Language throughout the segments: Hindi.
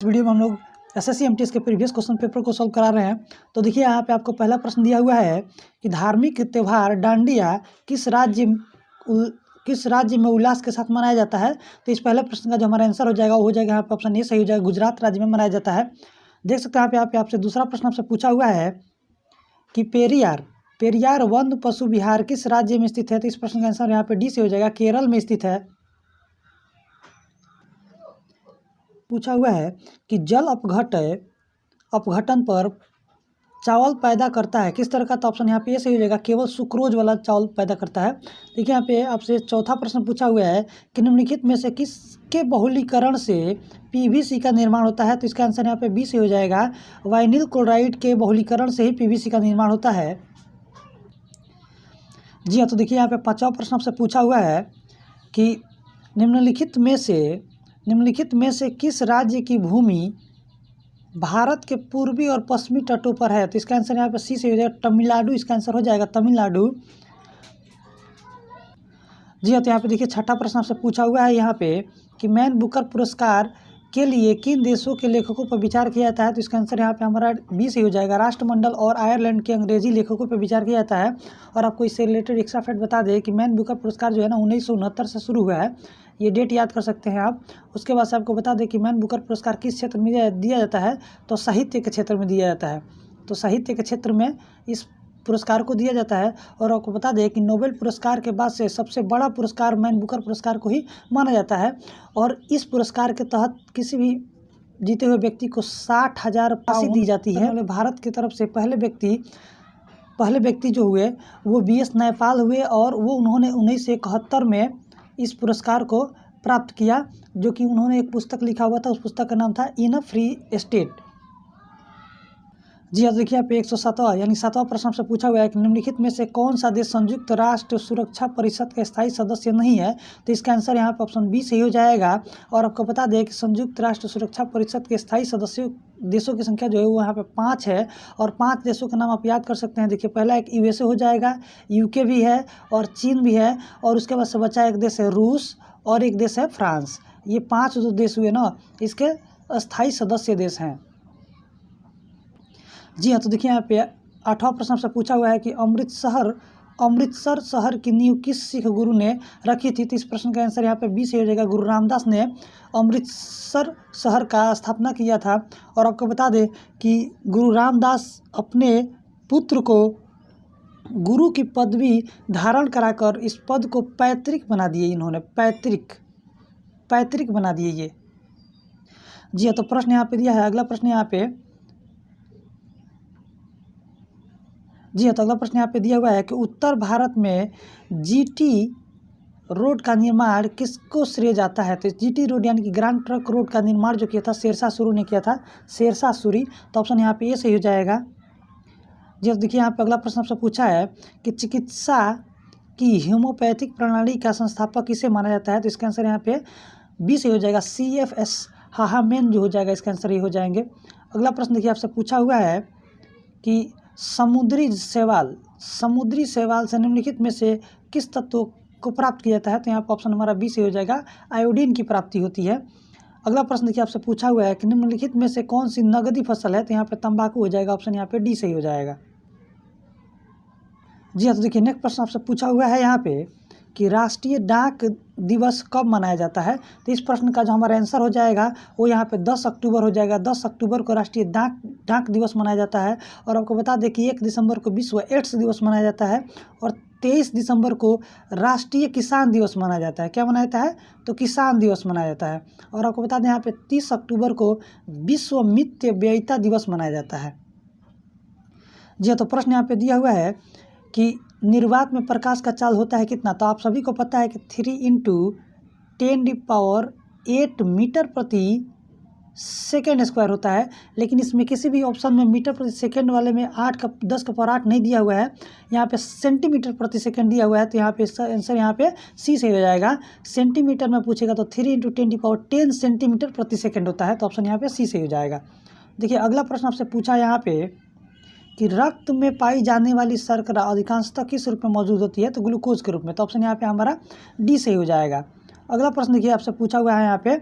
इस वीडियो में हम लोग एसएससी एमटीएस के प्रीवियस क्वेश्चन पेपर को सॉल्व करा रहे हैं। तो देखिए यहाँ पे आपको पहला प्रश्न दिया हुआ है कि धार्मिक त्यौहार डांडिया किस राज्य में उल्लास के साथ मनाया जाता है। तो इस पहले प्रश्न का जो हमारा आंसर हो जाएगा वो हो जाएगा यहाँ पे ऑप्शन ए सही हो जाएगा, गुजरात राज्य में मनाया जाता है। देख सकते हैं यहाँ पे आपसे दूसरा प्रश्न आपसे पूछा हुआ है कि पेरियार वन पशु विहार किस राज्य में स्थित है। तो इस प्रश्न का आंसर यहाँ पे डी से हो जाएगा, केरल में स्थित है। पूछा हुआ है कि जल अपघटन पर चावल पैदा करता है किस तरह का। तो ऑप्शन यहाँ पे सही हो जाएगा, केवल सुक्रोज वाला चावल पैदा करता है। देखिए यहाँ पे आपसे चौथा प्रश्न पूछा हुआ है कि निम्नलिखित में से किसके बहुलीकरण से पीवीसी का निर्माण होता है। तो इसका आंसर यहाँ पे बी से हो जाएगा, वाइनिल क्लोराइड के बहुलीकरण से ही पीवीसी का निर्माण होता है। जी हाँ, तो देखिए यहाँ पे पांचवा प्रश्न आपसे पूछा हुआ है कि निम्नलिखित में से किस राज्य की भूमि भारत के पूर्वी और पश्चिमी तटों पर है। तो इसका आंसर यहाँ पे सी से हो जाएगा, तमिलनाडु। इसका आंसर हो जाएगा तमिलनाडु। जी हाँ, तो यहाँ पे देखिए छठा प्रश्न आपसे पूछा हुआ है यहाँ पे कि मैन बुकर पुरस्कार के लिए किन देशों के लेखकों पर विचार किया जाता है। तो इसका आंसर यहाँ पे हमारा बी से हो जाएगा, राष्ट्रमंडल और आयरलैंड के अंग्रेजी लेखकों पर विचार किया जाता है। और आपको इससे रिलेटेड एक्स्ट्रा फैक्ट बता दें कि मैन बुकर पुरस्कार जो है ना 1969 से शुरू हुआ है, ये डेट याद कर सकते हैं आप। उसके बाद से आपको बता दें कि मैन बुकर पुरस्कार किस क्षेत्र में दिया जाता है। तो साहित्य के क्षेत्र में दिया जाता है। तो साहित्य के क्षेत्र में इस पुरस्कार को दिया जाता है। और आपको बता दें कि नोबेल पुरस्कार के बाद से सबसे बड़ा पुरस्कार मैन बुकर पुरस्कार को ही माना जाता है। और इस पुरस्कार के तहत किसी भी जीते हुए व्यक्ति को 60,000 राशि दी जाती है। भारत की तरफ से पहले व्यक्ति जो हुए वो BS नयपाल हुए और उन्होंने 1971 में इस पुरस्कार को प्राप्त किया, जो कि उन्होंने एक पुस्तक लिखा हुआ था। उस पुस्तक का नाम था इन अ फ्री स्टेट। जी हाँ, देखिए यहाँ पे 107वां यानी 7वां प्रश्न से पूछा हुआ है कि निम्नलिखित में से कौन सा देश संयुक्त राष्ट्र सुरक्षा परिषद का स्थायी सदस्य नहीं है। तो इसका आंसर यहाँ पे ऑप्शन बी सही हो जाएगा। और आपको बता दें कि संयुक्त राष्ट्र सुरक्षा परिषद के स्थायी देशों की संख्या जो है वो यहाँ पे 5 है। और 5 देशों का नाम आप याद कर सकते हैं। देखिए पहला एक USA हो जाएगा, UK भी है और चीन भी है। और उसके बाद से बचा एक देश है रूस और एक देश है फ्रांस। ये 5 जो देश हुए ना, इसके स्थायी सदस्य देश हैं। जी हाँ, तो देखिए यहाँ पे 8वां प्रश्न आपसे पूछा हुआ है कि अमृतसर शहर की नींव किस सिख गुरु ने रखी थी। तो इस प्रश्न का आंसर यहाँ पे बी से हो जाएगा, गुरु रामदास ने अमृतसर शहर का स्थापना किया था। और आपको बता दें कि गुरु रामदास अपने पुत्र को गुरु की पदवी धारण कराकर इस पद को पैतृक बना दिए। इन्होंने पैतृक बना दिए ये। जी हाँ, तो प्रश्न यहाँ पे दिया है। अगला प्रश्न यहाँ पे दिया हुआ है कि उत्तर भारत में GT रोड का निर्माण किसको श्रेय जाता है। तो GT रोड यानी कि ग्रैंड ट्रंक रोड का निर्माण जो किया था शेरशाह सूरी ने किया था, शेरशाह सूरी। तो ऑप्शन यहाँ पे ए सही हो जाएगा। जी देखिए यहाँ पे अगला प्रश्न आपसे पूछा है कि चिकित्सा की होम्योपैथिक प्रणाली का संस्थापक किसे माना जाता है। तो इसका आंसर यहाँ पे बी से हो जाएगा, CFS हाहामेन जो हो जाएगा, इसका आंसर ये हो जाएंगे। अगला प्रश्न देखिए आपसे पूछा हुआ है कि समुद्री शैवाल से निम्नलिखित में से किस तत्व को प्राप्त किया जाता है। तो यहाँ पर ऑप्शन हमारा बी से हो जाएगा, आयोडीन की प्राप्ति होती है। अगला प्रश्न देखिए आपसे पूछा हुआ है कि निम्नलिखित में से कौन सी नगदी फसल है। तो यहाँ पे तंबाकू हो जाएगा, ऑप्शन यहाँ पे डी सही हो जाएगा। जी हाँ, तो देखिए नेक्स्ट प्रश्न आपसे पूछा हुआ है यहाँ पे कि राष्ट्रीय डाक दिवस कब मनाया जाता है। तो इस प्रश्न का जो हमारा आंसर हो जाएगा वो यहाँ पे 10 अक्टूबर हो जाएगा। 10 अक्टूबर को राष्ट्रीय डाक दिवस मनाया जाता है। और आपको बता दें कि 1 दिसंबर को विश्व एड्स दिवस मनाया जाता है और 23 दिसंबर को राष्ट्रीय किसान दिवस मनाया जाता है। क्या मनाया जाता है? तो किसान दिवस मनाया जाता है। और आपको बता दें यहाँ पे 30 अक्टूबर को विश्व मितव्ययिता दिवस मनाया जाता है। जी हाँ, तो प्रश्न यहाँ पे दिया हुआ है कि निर्वात में प्रकाश का चाल होता है कितना। तो आप सभी को पता है कि 3 × 10⁸ मीटर प्रति सेकेंड स्क्वायर होता है। लेकिन इसमें किसी भी ऑप्शन में मीटर प्रति सेकेंड वाले में 10⁸ नहीं दिया हुआ है, यहाँ पे सेंटीमीटर प्रति सेकेंड दिया हुआ है। तो यहाँ पे आंसर यहाँ पे सी से हो जाएगा। सेंटीमीटर में पूछेगा तो 3 × 10⁻10 सेंटीमीटर प्रति सेकेंड होता है। तो ऑप्शन यहाँ पे सी से हो जाएगा। देखिए अगला प्रश्न आपसे पूछा यहाँ पे कि रक्त में पाई जाने वाली शर्करा अधिकांशतः किस रूप में मौजूद होती है। तो ग्लूकोज के रूप में। तो ऑप्शन यहाँ पे हमारा डी सही हो जाएगा। अगला प्रश्न देखिए आपसे पूछा हुआ है यहाँ पे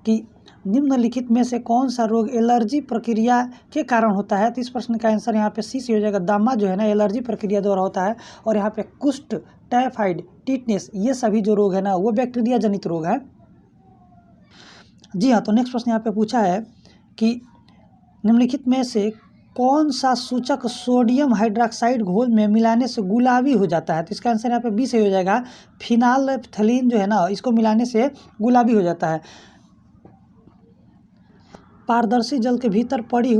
कि निम्नलिखित में से कौन सा रोग एलर्जी प्रक्रिया के कारण होता है? तो इस प्रश्न का आंसर यहाँ पे सी से हो जाएगा। दामा जो है ना एलर्जी प्रक्रिया द्वारा होता है। और यहाँ पे कुष्ठ, टाइफाइड, टिटनेस ये सभी जो रोग है ना वो बैक्टीरिया जनित रोग है। जी हाँ, तो नेक्स्ट प्रश्न यहाँ पे पूछा है कि निम्नलिखित में से कौन सा सूचक सोडियम हाइड्रोक्साइड घोल में मिलाने से गुलाबी हो जाता है? तो इसका आंसर यहाँ पे बी से हो जाएगा। फिनाल्फ्थलीन जो है ना इसको मिलाने से गुलाबी हो जाता है। पारदर्शी जल के भीतर पड़ी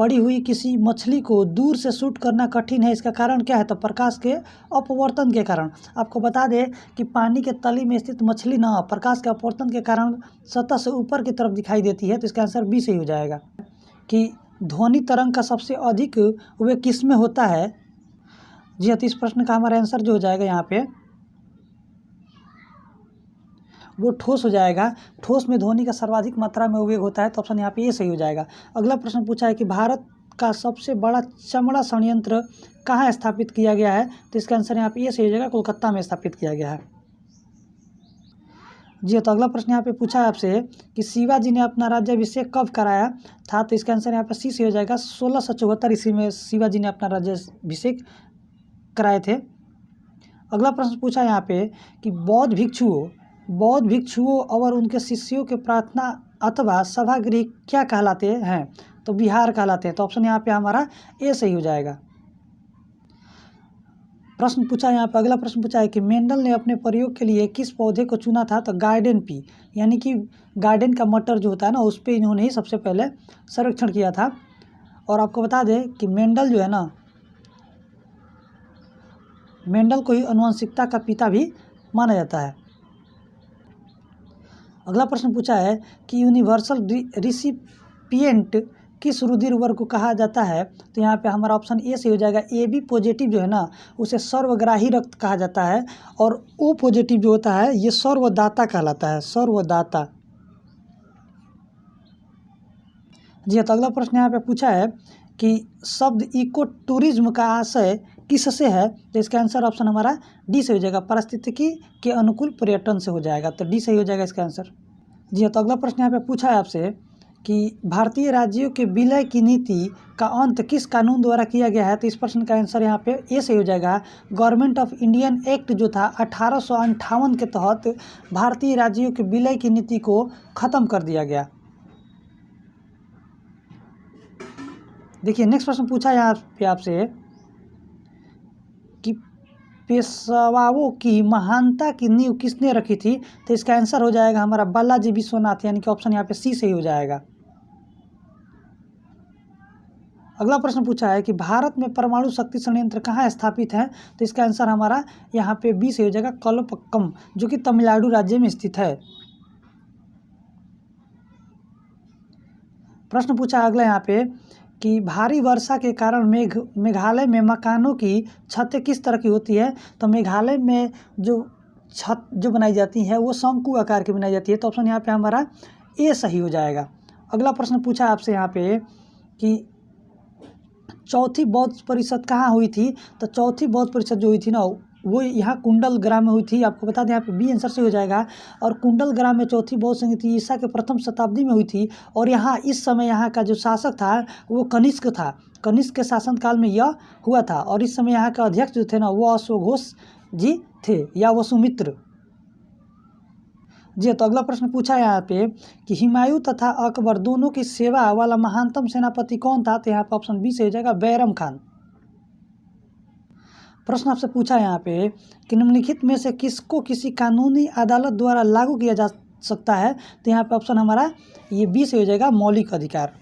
हुई किसी मछली को दूर से शूट करना कठिन है, इसका कारण क्या है? तो प्रकाश के अपवर्तन के कारण। आपको बता दें कि पानी के तली में स्थित मछली ना प्रकाश के अपवर्तन के कारण सतह से ऊपर की तरफ दिखाई देती है। तो इसका आंसर बी से ही हो जाएगा कि ध्वनि तरंग का सबसे अधिक वे किस में होता है? जी हाँ, तो इस प्रश्न का हमारा आंसर जो हो जाएगा यहाँ पे वो ठोस हो जाएगा। ठोस में ध्वनि का सर्वाधिक मात्रा में उपयोग होता है। तो ऑप्शन यहाँ पे ये सही हो जाएगा। अगला प्रश्न पूछा है कि भारत का सबसे बड़ा चमड़ा संयंत्र कहाँ स्थापित किया गया है? तो इसका आंसर यहाँ पे ये सही हो जाएगा। कोलकाता में स्थापित किया गया है। जी, तो अगला प्रश्न यहाँ पे पूछा है आपसे कि शिवाजी ने अपना राज्याभिषेक कब कराया था? तो इसका आंसर यहाँ पे सी से हो जाएगा। 1674 ईस्वी में शिवाजी ने अपना राज्याभिषेक कराए थे। अगला प्रश्न पूछा यहाँ पे कि बौद्ध भिक्षुओं और उनके शिष्यों के प्रार्थना अथवा सभागृह क्या कहलाते हैं? तो विहार कहलाते हैं। तो ऑप्शन यहाँ पे हमारा ए सही हो जाएगा। प्रश्न पूछा यहाँ पर अगला प्रश्न पूछा है कि मेंडल ने अपने प्रयोग के लिए किस पौधे को चुना था? तो गार्डन पी यानी कि गार्डन का मटर जो होता है ना उस पर इन्होंने ही सबसे पहले सर्वेक्षण किया था। और आपको बता दें कि मेंडल जो है ना मेंडल को ही आनुवंशिकता का पिता भी माना जाता है। अगला प्रश्न पूछा है कि यूनिवर्सल रिसिपिएंट किस रुधिर वर्ग को कहा जाता है? तो यहाँ पे हमारा ऑप्शन ए से हो जाएगा। ए बी पॉजिटिव जो है ना उसे सर्वग्राही रक्त कहा जाता है। और ओ पॉजिटिव जो होता है ये सर्वदाता कहलाता है, सर्वदाता। जी, तो अगला प्रश्न यहाँ पे पूछा है कि शब्द इको टूरिज्म का आशय किससे है? तो इसका आंसर ऑप्शन हमारा डी से हो जाएगा। पारिस्थितिकी के अनुकूल पर्यटन से हो जाएगा। तो डी सही हो जाएगा इसका आंसर। जी, तो अगला प्रश्न यहाँ पे पूछा है आपसे कि भारतीय राज्यों के विलय की नीति का अंत किस कानून द्वारा किया गया है? तो इस प्रश्न का आंसर यहाँ पे ए सही हो जाएगा। गवर्नमेंट ऑफ इंडियन एक्ट जो था 1858 के तहत भारतीय राज्यों के विलय की नीति को खत्म कर दिया गया। देखिए नेक्स्ट प्रश्न पूछा यहाँ पे आपसे कि पेशवाओं की महानता की नींव किसने रखी थी? तो इसका आंसर हो जाएगा हमारा बालाजी विश्वनाथ, यानी कि ऑप्शन यहाँ पे सी सही हो जाएगा। अगला प्रश्न पूछा है कि भारत में परमाणु शक्ति संयंत्र कहाँ स्थापित है? तो इसका आंसर हमारा यहाँ पे बी सही हो जाएगा। कलपक्कम जो कि तमिलनाडु राज्य में स्थित है। प्रश्न पूछा अगला यहाँ पे कि भारी वर्षा के कारण मेघालय में मकानों की छतें किस तरह की होती है? तो मेघालय में जो छत जो बनाई जाती है वो शंकु आकार की बनाई जाती है। तो ऑप्शन यहाँ पे हमारा ए सही हो जाएगा। अगला प्रश्न पूछा आपसे यहाँ पे कि चौथी बौद्ध परिषद कहाँ हुई थी? तो चौथी बौद्ध परिषद जो हुई थी ना वो यहाँ कुंडल ग्राम में हुई थी। आपको बता दें यहाँ पे बी आंसर से हो जाएगा। और कुंडल ग्राम में चौथी बौद्ध संधि ईसा के प्रथम शताब्दी में हुई थी। और यहाँ इस समय यहाँ का जो शासक था वो कनिष्क था। कनिष्क के शासनकाल में यह हुआ था। और इस समय यहाँ का अध्यक्ष जो थे ना वो अश्वघोष जी थे या वसुमित्र जी। तो अगला प्रश्न पूछा है यहाँ पे कि हुमायूं तथा अकबर दोनों की सेवा वाला महानतम सेनापति कौन था? तो यहाँ पे ऑप्शन बी से हो जाएगा बैरम खान। प्रश्न आपसे पूछा है यहाँ पे कि निम्नलिखित में से किसको किसी कानूनी अदालत द्वारा लागू किया जा सकता है? तो यहाँ पे ऑप्शन हमारा ये बी से हो जाएगा मौलिक अधिकार।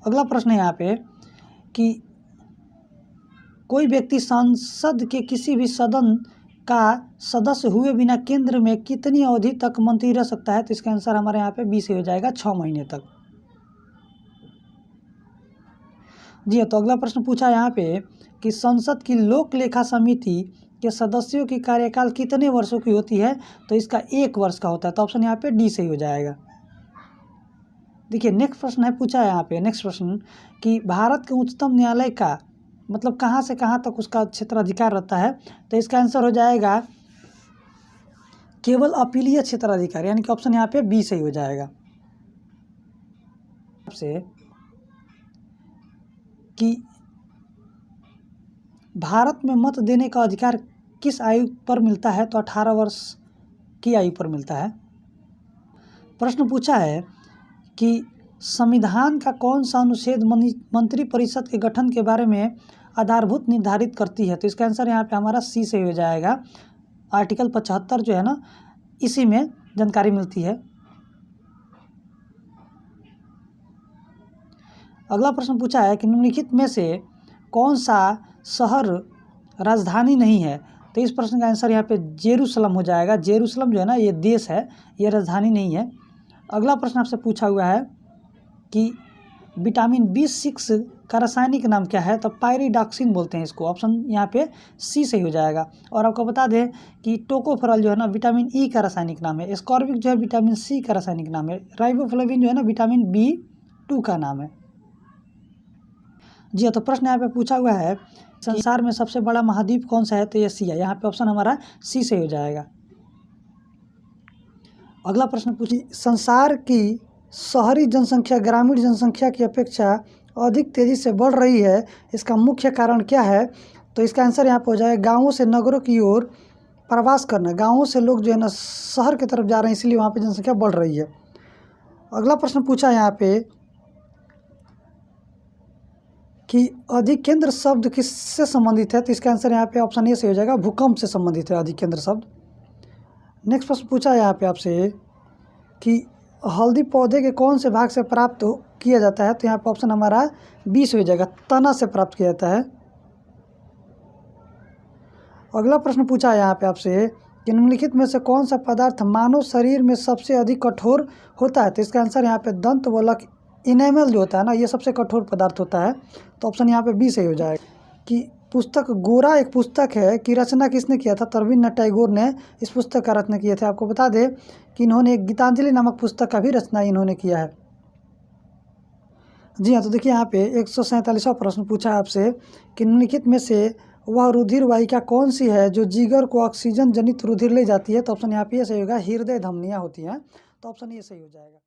अगला प्रश्न है यहाँ पे कि कोई व्यक्ति संसद के किसी भी सदन का सदस्य हुए बिना केंद्र में कितनी अवधि तक मंत्री रह सकता है? तो इसका आंसर हमारे यहाँ पे बी से हो जाएगा 6 महीने तक। जी, तो अगला प्रश्न पूछा यहाँ पे कि संसद की लोक लेखा समिति के सदस्यों की कार्यकाल कितने वर्षों की होती है? तो इसका 1 वर्ष का होता है। तो ऑप्शन यहाँ पे डी सही हो जाएगा। देखिए नेक्स्ट प्रश्न है पूछा है यहाँ पे नेक्स्ट प्रश्न कि भारत के उच्चतम न्यायालय का मतलब कहाँ से कहाँ तक उसका क्षेत्राधिकार रहता है? तो इसका आंसर हो जाएगा केवल अपीलीय क्षेत्राधिकार, यानी कि ऑप्शन यहाँ पे बी सही हो जाएगा। आपसे कि भारत में मत देने का अधिकार किस आयु पर मिलता है, तो 18 वर्ष की आयु पर मिलता है। प्रश्न पूछा है कि संविधान का कौन सा अनुच्छेद मंत्रिपरिषद के गठन के बारे में आधारभूत निर्धारित करती है, तो इसका आंसर यहाँ पे हमारा सी से हो जाएगा। आर्टिकल 75 जो है ना, इसी में जानकारी मिलती है। अगला प्रश्न पूछा है कि निम्नलिखित में से कौन सा शहर राजधानी नहीं है, तो इस प्रश्न का आंसर यहाँ पे जेरूसलम हो जाएगा। जेरूसलम जो है ना, ये देश है, ये राजधानी नहीं है। अगला प्रश्न आपसे पूछा हुआ है कि विटामिन B6 का रासायनिक नाम क्या है, तो पायरिडॉक्सिन बोलते हैं इसको। ऑप्शन यहाँ पे सी सही हो जाएगा। और आपको बता दें कि टोकोफेरॉल जो है ना, विटामिन ई का रासायनिक नाम है। एस्कॉर्बिक जो है विटामिन सी का रासायनिक नाम है। राइबोफ्लेविन जो है ना, विटामिन B2 का नाम है। जी हाँ, तो प्रश्न यहाँ पे पूछा हुआ है संसार में सबसे बड़ा महाद्वीप कौन सा है, तो एशिया। यहाँ पे ऑप्शन हमारा सी से हो जाएगा। अगला प्रश्न पूछिए, संसार की शहरी जनसंख्या ग्रामीण जनसंख्या की अपेक्षा अधिक तेज़ी से बढ़ रही है, इसका मुख्य कारण क्या है, तो इसका आंसर यहाँ पे हो जाएगा गाँवों से नगरों की ओर प्रवास करना। गाँवों से लोग जो है ना शहर की तरफ जा रहे हैं, इसलिए वहाँ पे जनसंख्या बढ़ रही है। अगला प्रश्न पूछा है यहाँ पे कि अधिकेंद्र शब्द किससे संबंधित है, तो इसका आंसर यहाँ पे ऑप्शन ए से हो जाएगा, भूकंप से संबंधित है अधिकेंद्र शब्द। नेक्स्ट प्रश्न पूछा है यहाँ पे आपसे कि हल्दी पौधे के कौन से भाग से प्राप्त किया जाता है, तो यहाँ पे ऑप्शन हमारा बी से हो जाएगा, तना से प्राप्त किया जाता है। अगला प्रश्न पूछा है यहाँ पे आपसे कि निम्नलिखित में से कौन सा पदार्थ मानव शरीर में सबसे अधिक कठोर होता है, तो इसका आंसर यहाँ पे दंत वलक इनेमल जो होता है ना, ये सबसे कठोर पदार्थ होता है, तो ऑप्शन यहाँ पे बी सही हो जाएगा। कि पुस्तक गोरा एक पुस्तक है कि रचना किसने किया था, तो रविन्द्रनाथ टैगोर ने इस पुस्तक का रचना किया था। आपको बता दें कि इन्होंने गीतांजलि नामक पुस्तक का भी रचना इन्होंने किया है। जी हाँ, तो देखिए यहाँ पे 147वां प्रश्न पूछा है आपसे कि निम्नलिखित में से वह रुधिर वाहिका कौन सी है जो जिगर को ऑक्सीजन जनित रुधिर ले जाती है, तो ऑप्शन यहाँ पे ये सही होगा, हृदय धमनियाँ होती हैं, तो ऑप्शन ये सही हो जाएगा।